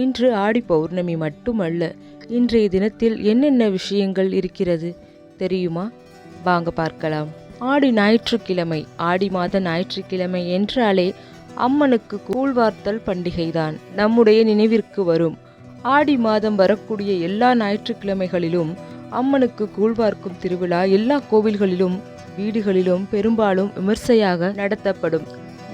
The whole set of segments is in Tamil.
இன்று ஆடி பௌர்ணமி மட்டுமல்ல, இன்றைய தினத்தில் என்னென்ன விஷயங்கள் இருக்கிறது தெரியுமா? வாங்க பார்க்கலாம். ஆடி ஞாயிற்றுக்கிழமை. ஆடி மாத ஞாயிற்றுக்கிழமை என்றாலே அம்மனுக்கு கூழ்வார்த்தல் பண்டிகைதான் நம்முடைய நினைவிற்கு வரும். ஆடி மாதம் வரக்கூடிய எல்லா ஞாயிற்றுக்கிழமைகளிலும் அம்மனுக்கு கூழ்வார்க்கும் திருவிழா எல்லா கோவில்களிலும் வீடுகளிலும் பெரும்பாலும் விமர்சையாக நடத்தப்படும்.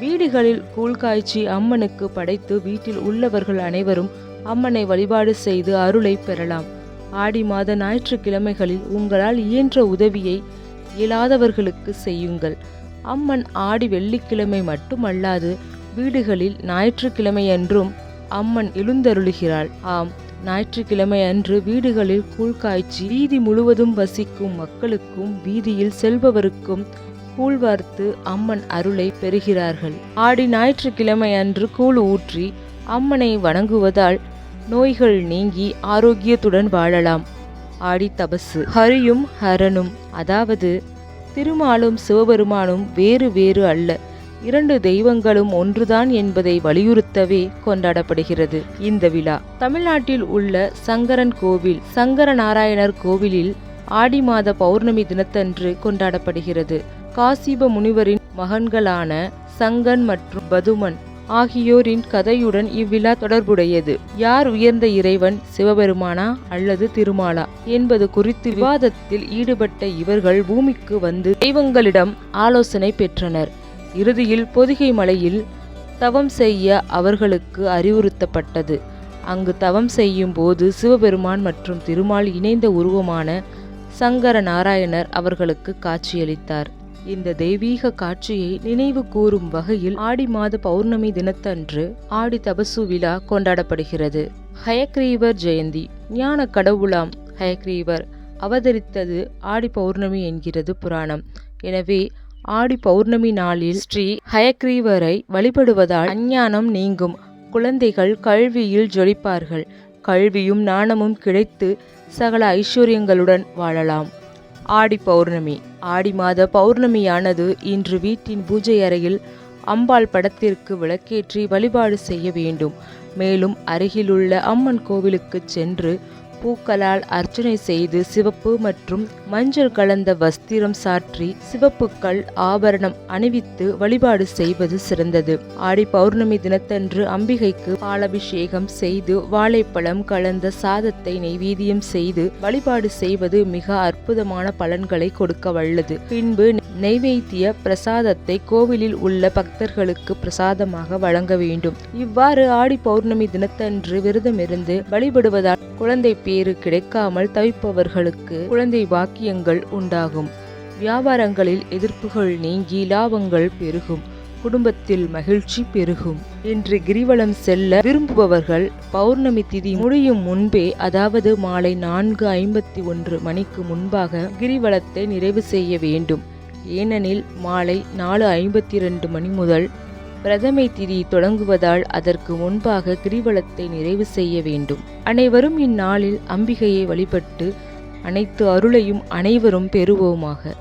வீடுகளில் கூழ் காய்ச்சி அம்மனுக்கு படைத்து வீட்டில் உள்ளவர்கள் அனைவரும் அம்மனை வழிபாடு செய்து அருளை பெறலாம். ஆடி மாத ஞாயிற்றுக்கிழமைகளில் உங்களால் இயன்ற உதவியை இயலாதவர்களுக்கு செய்யுங்கள். அம்மன் ஆடி வெள்ளிக்கிழமை மட்டுமல்லாது வீடுகளில் ஞாயிற்றுக்கிழமையன்றும் அம்மன் எழுந்தருளுகிறாள். ஆம், ஞாயிற்றுக்கிழமை அன்று வீடுகளில் கூழ் காய்ச்சி வீதி முழுவதும் வசிக்கும் மக்களுக்கும் வீதியில் செல்பவருக்கும் கூழ்வார்த்து அம்மன் அருளை பெறுகிறார்கள். ஆடி ஞாயிற்றுக்கிழமை அன்று கூழ் ஊற்றி அம்மனை வணங்குவதால் நோய்கள் நீங்கி ஆரோக்கியத்துடன் வாழலாம். ஆடி தபசு. ஹரியும் ஹரனும், அதாவது திருமாலும் சிவபெருமானும் வேறு வேறு அல்ல, இரண்டு தெய்வங்களும் ஒன்றுதான் என்பதை வலியுறுத்தவே கொண்டாடப்படுகிறது இந்த விழா. தமிழ்நாட்டில் உள்ள சங்கரன் கோவில், சங்கர நாராயணர் கோவிலில் ஆடி மாத பௌர்ணமி தினத்தன்று கொண்டாடப்படுகிறது. காசிப முனிவரின் மகன்களான சங்கன் மற்றும் பதுமன் ஆகியோரின் கதையுடன் இவ்விழா தொடர்புடையது. யார் உயர்ந்த இறைவன், சிவபெருமானா அல்லது திருமாலா என்பது குறித்து விவாதத்தில் ஈடுபட்ட இவர்கள் பூமிக்கு வந்து தெய்வங்களிடம் ஆலோசனை பெற்றனர். இறுதியில் பொதிகை மலையில் தவம் செய்ய அவர்களுக்கு அறிவுறுத்தப்பட்டது. அங்கு தவம் செய்யும் போது சிவபெருமான் மற்றும் திருமால் இணைந்த உருவமான சங்கர நாராயணர் அவர்களுக்கு காட்சியளித்தார். இந்த தெய்வீக காட்சியை நினைவு கூறும் வகையில் ஆடி மாத பௌர்ணமி தினத்தன்று ஆடி தபசு விழா கொண்டாடப்படுகிறது. ஹயக்ரீவர் ஜெயந்தி. ஞான கடவுளாம் ஹயக்ரீவர் அவதரித்தது ஆடி பௌர்ணமி என்கிறது புராணம். எனவே ஆடி பௌர்ணமி நாளில் ஸ்ரீ ஹயக்ரீவரை வழிபடுவதால் அஞ்ஞானம் நீங்கும், குழந்தைகள் கல்வியில் ஜொலிப்பார்கள், கல்வியும் ஞானமும் கிடைத்து சகல ஐஸ்வர்யங்களுடன் வாழலாம். ஆடி பௌர்ணமி. ஆடி மாத பௌர்ணமியானது இன்று வீட்டின் பூஜை அறையில் அம்பாள் படத்திற்கு விளக்கேற்றி வழிபாடு செய்ய வேண்டும். மேலும் அருகிலுள்ள அம்மன் கோவிலுக்கு சென்று பூக்களால் அர்ச்சனை செய்து சிவப்பு மற்றும் மஞ்சள் கலந்த வஸ்திரம் சாற்றி சிவப்புக்கள் ஆபரணம் அணிவித்து வழிபாடு செய்வது சிறந்தது. ஆடி பௌர்ணமி தினத்தன்று அம்பிகைக்கு பாலாபிஷேகம் செய்து வாழைப்பழம் கலந்த சாதத்தை நெய்வேத்தியம் செய்து வழிபாடு செய்வது மிக அற்புதமான பலன்களை கொடுக்க வல்லது. பின்பு நெய்வேத்திய பிரசாதத்தை கோவிலில் உள்ள பக்தர்களுக்கு பிரசாதமாக வழங்க வேண்டும். இவ்வாறு ஆடி பௌர்ணமி தினத்தன்று விரதமிருந்து வழிபடுவதால் குழந்தை பேறு கிடைக்காமல் தவிப்பவர்களுக்கு குழந்தை பாக்கியங்கள் உண்டாகும். வியாபாரங்களில் எதிர்ப்புகள் நீங்கி லாபங்கள் பெருகும், குடும்பத்தில் மகிழ்ச்சி பெருகும். இன்று கிரிவலம் செல்ல விரும்புபவர்கள் பௌர்ணமி திதி முடியும் முன்பே, அதாவது மாலை 4:51 மணிக்கு முன்பாக கிரிவலத்தை நிறைவு செய்ய வேண்டும். ஏனெனில் மாலை 4:52 மணி முதல் பிரதமை திதி தொடங்குவதால் அதற்கு முன்பாக கிரிவலத்தை நிறைவு செய்ய வேண்டும். அனைவரும் இந்நாளில் அம்பிகையை வழிபட்டு அனைத்து அருளையும் அனைவரும் பெறுவோமாக.